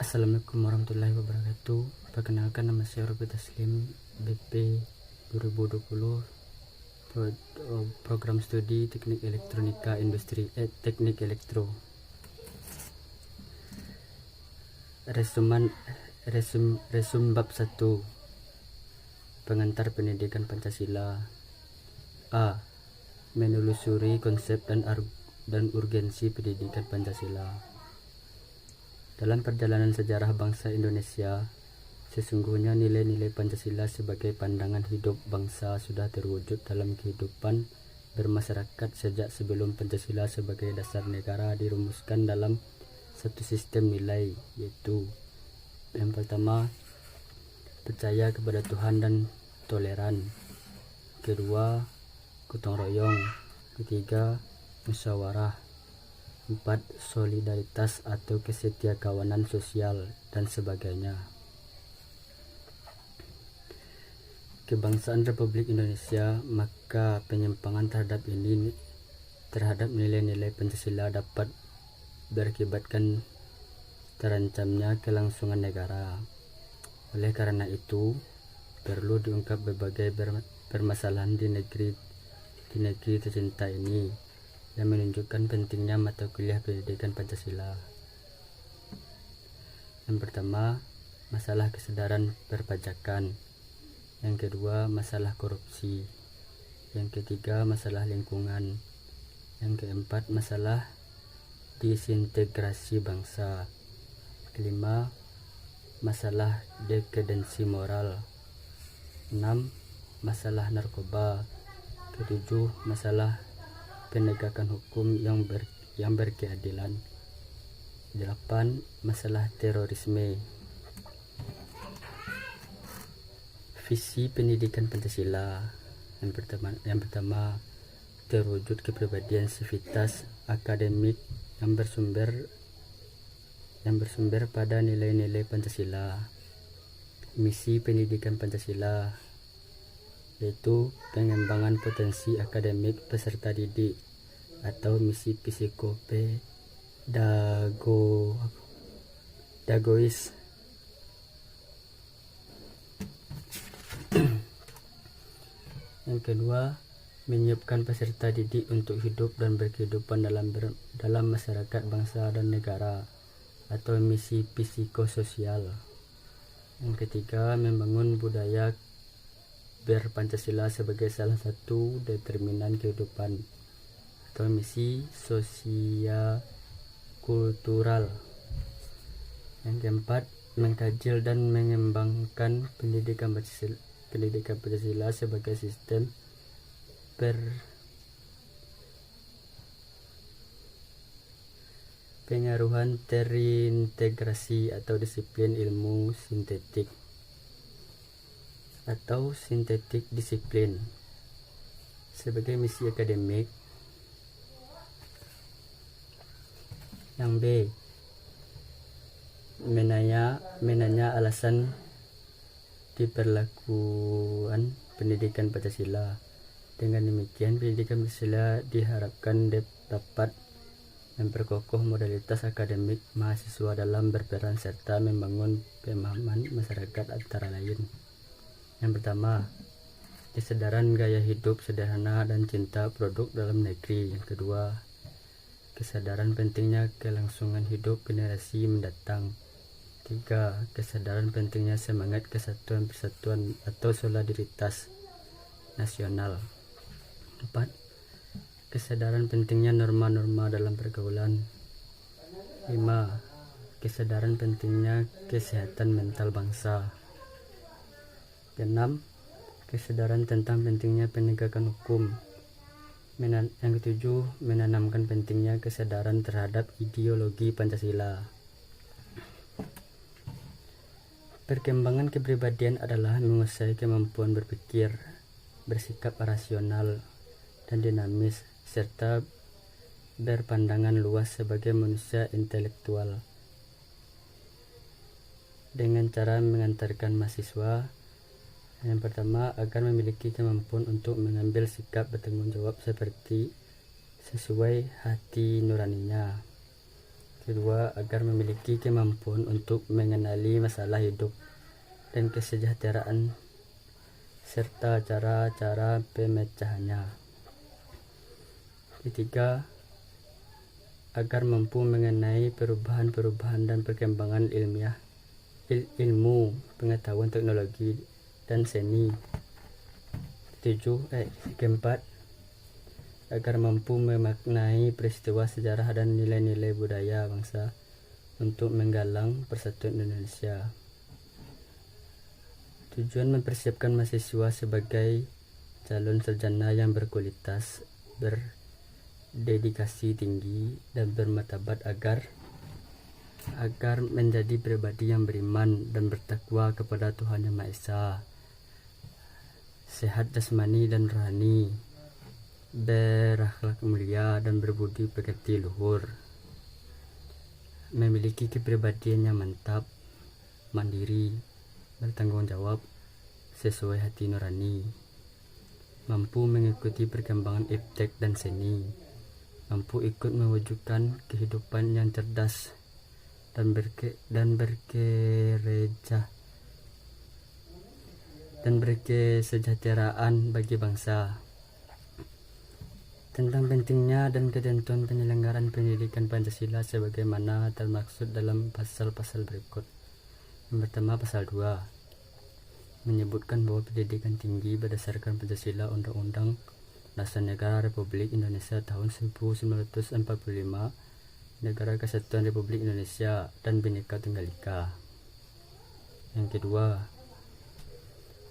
Assalamualaikum warahmatullahi wabarakatuh. Perkenalkan, nama saya Robi Taslim, BP 2020, program studi Teknik Elektronika Industri Teknik Elektro. Resum bab 1. Pengantar pendidikan Pancasila. A. Menelusuri konsep dan urgensi pendidikan Pancasila. Dalam perjalanan sejarah bangsa Indonesia, sesungguhnya nilai-nilai Pancasila sebagai pandangan hidup bangsa sudah terwujud dalam kehidupan bermasyarakat sejak sebelum Pancasila sebagai dasar negara dirumuskan dalam satu sistem nilai, yaitu yang pertama, percaya kepada Tuhan dan toleran. Kedua, gotong royong. Ketiga, musyawarah. 4. Solidaritas atau kesetiakawanan sosial dan sebagainya. Kebangsaan Republik Indonesia, maka penyimpangan terhadap nilai-nilai Pancasila dapat berakibatkan terancamnya kelangsungan negara. Oleh karena itu, perlu diungkap berbagai permasalahan di negeri tercinta ini yang menunjukkan pentingnya mata kuliah pendidikan Pancasila. Yang pertama, masalah kesadaran perpajakan. Yang kedua, masalah korupsi. Yang ketiga, masalah lingkungan. Yang keempat, masalah disintegrasi bangsa. Kelima, masalah dekadensi moral. 6. Masalah narkoba. Ketujuh, masalah penegakan hukum yang berkeadilan. 8. Masalah terorisme. Visi pendidikan Pancasila. Yang pertama, terwujud kepribadian sivitas akademik yang bersumber pada nilai-nilai Pancasila. Misi pendidikan Pancasila yaitu pengembangan potensi akademik peserta didik atau misi psikopedagois. Yang kedua, menyiapkan peserta didik untuk hidup dan berkehidupan dalam masyarakat bangsa dan negara atau misi psikososial. Yang ketiga, membangun budaya berpancasila sebagai salah satu determinan kehidupan atau misi sosia-kultural. Yang keempat, mengkaji dan mengembangkan pendidikan Pancasila sebagai sistem pengaruhan terintegrasi atau disiplin ilmu sintetik atau sintetik disiplin sebagai misi akademik. Yang B, menanya alasan diberlakuan pendidikan Pancasila. Dengan demikian, pendidikan Pancasila diharapkan dapat memperkokoh modalitas akademik mahasiswa dalam berperan serta membangun pemahaman masyarakat antara lain. Yang pertama, kesadaran gaya hidup sederhana dan cinta produk dalam negeri. Yang kedua, kesadaran pentingnya kelangsungan hidup generasi mendatang. 3. Kesadaran pentingnya semangat kesatuan persatuan atau solidaritas nasional. 4. Kesadaran pentingnya norma-norma dalam pergaulan. 5. Kesadaran pentingnya kesehatan mental bangsa. 6. Kesadaran tentang pentingnya penegakan hukum. Yang ketujuh, menanamkan pentingnya kesadaran terhadap ideologi Pancasila. Perkembangan kepribadian adalah menguasai kemampuan berpikir, bersikap rasional dan dinamis, serta berpandangan luas sebagai manusia intelektual. Dengan cara mengantarkan mahasiswa, yang pertama, agar memiliki kemampuan untuk mengambil sikap bertanggung jawab seperti sesuai hati nuraninya. Kedua, agar memiliki kemampuan untuk mengenali masalah hidup dan kesejahteraan serta cara-cara pemecahannya. Ketiga, agar mampu mengenai perubahan-perubahan dan perkembangan ilmiah, ilmu, pengetahuan, teknologi, dan seni. Keempat, agar mampu memaknai peristiwa sejarah dan nilai-nilai budaya bangsa untuk menggalang persatuan Indonesia. Tujuan mempersiapkan mahasiswa sebagai calon sarjana yang berkualitas, berdedikasi tinggi, dan bermartabat agar menjadi pribadi yang beriman dan bertakwa kepada Tuhan Yang Maha Esa, sehat jasmani dan rohani, berakhlak mulia dan berbudi pekerti luhur, memiliki kepribadian yang mantap, mandiri, bertanggung jawab sesuai hati nurani, mampu mengikuti perkembangan iptek dan seni, mampu ikut mewujudkan kehidupan yang cerdas dan berkesejahteraan bagi bangsa. Tentang pentingnya dan ketentuan penyelenggaraan pendidikan Pancasila sebagaimana termaksud dalam pasal-pasal berikut. Yang pertama, pasal 2 menyebutkan bahwa pendidikan tinggi berdasarkan Pancasila Undang-Undang Dasar Negara Republik Indonesia tahun 1945, Negara Kesatuan Republik Indonesia, dan Bhinneka Tunggal Ika. Yang kedua,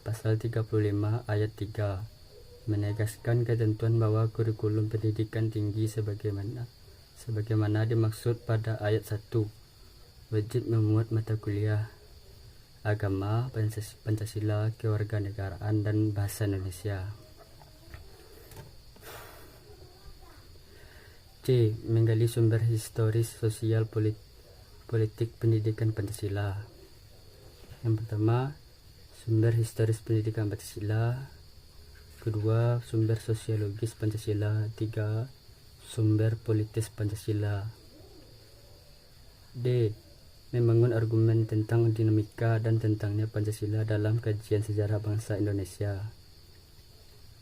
pasal 35 ayat 3 menegaskan ketentuan bahwa kurikulum pendidikan tinggi sebagaimana dimaksud pada ayat 1 wajib memuat mata kuliah agama, Pancasila, kewarganegaraan, dan bahasa Indonesia. C. Menggali sumber historis sosial politik pendidikan Pancasila. Yang pertama, sumber historis pendidikan Pancasila. Kedua, sumber sosiologis Pancasila. 3. Sumber politis Pancasila. D. Membangun argumen tentang dinamika dan tentangnya Pancasila dalam kajian sejarah bangsa Indonesia.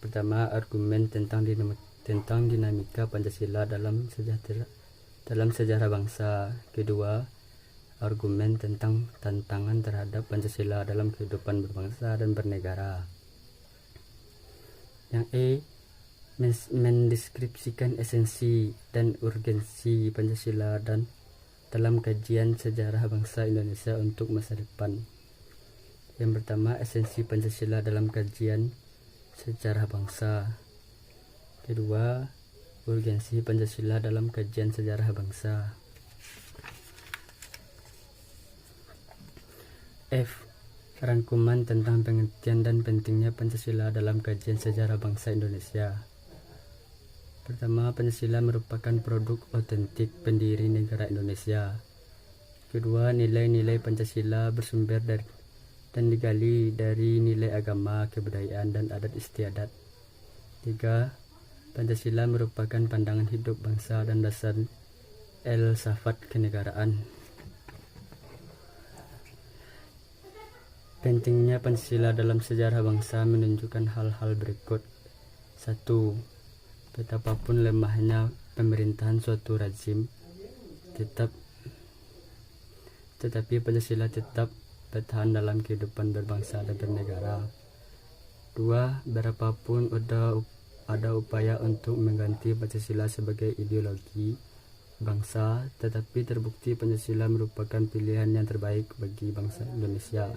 Pertama, argumen tentang dinamika Pancasila dalam sejarah bangsa. Kedua, argumen tentang tantangan terhadap Pancasila dalam kehidupan berbangsa dan bernegara. Yang E, mendeskripsikan esensi dan urgensi Pancasila dan dalam kajian sejarah bangsa Indonesia untuk masa depan. Yang pertama, esensi Pancasila dalam kajian sejarah bangsa. Kedua, urgensi Pancasila dalam kajian sejarah bangsa. F. Rangkuman tentang pengertian dan pentingnya Pancasila dalam kajian sejarah bangsa Indonesia. Pertama, Pancasila merupakan produk otentik pendiri negara Indonesia. Kedua, nilai-nilai Pancasila bersumber dan digali dari nilai agama, kebudayaan, dan adat istiadat. 3. Pancasila merupakan pandangan hidup bangsa dan dasar filsafat kenegaraan. Pentingnya Pancasila dalam sejarah bangsa menunjukkan hal-hal berikut. 1. Betapapun lemahnya pemerintahan suatu rezim, tetapi Pancasila tetap bertahan dalam kehidupan berbangsa dan bernegara. 2. Berapapun ada upaya untuk mengganti Pancasila sebagai ideologi bangsa, tetapi terbukti Pancasila merupakan pilihan yang terbaik bagi bangsa Indonesia.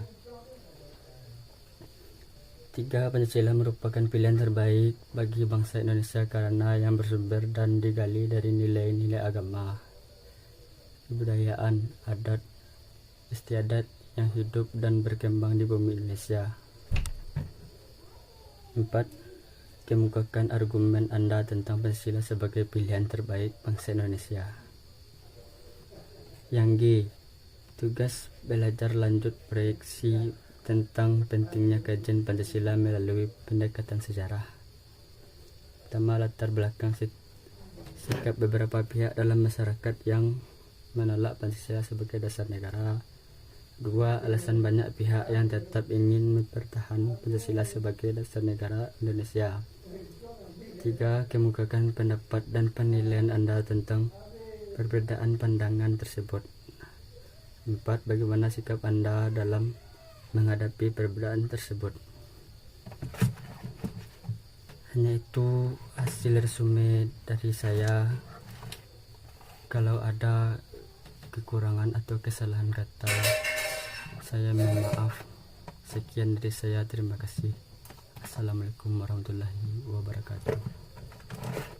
3. Pancasila merupakan pilihan terbaik bagi bangsa Indonesia karena yang bersumber dan digali dari nilai-nilai agama, kebudayaan, adat istiadat yang hidup dan berkembang di bumi Indonesia. 4. Kemukakan argumen Anda tentang Pancasila sebagai pilihan terbaik bangsa Indonesia. Yang G. Tugas belajar lanjut proyeksi tentang pentingnya kajian Pancasila melalui pendekatan sejarah. Pertama, latar belakang sikap beberapa pihak dalam masyarakat yang menolak Pancasila sebagai dasar negara. 2. Alasan banyak pihak yang tetap ingin mempertahankan Pancasila sebagai dasar negara Indonesia. 3. Kemukakan pendapat dan penilaian Anda tentang perbedaan pandangan tersebut. 4. Bagaimana sikap Anda dalam menghadapi perbedaan tersebut. Hanya itu hasil resume dari saya. Kalau ada kekurangan atau kesalahan kata, saya mohon maaf. Sekian dari saya, terima kasih. Assalamualaikum warahmatullahi wabarakatuh.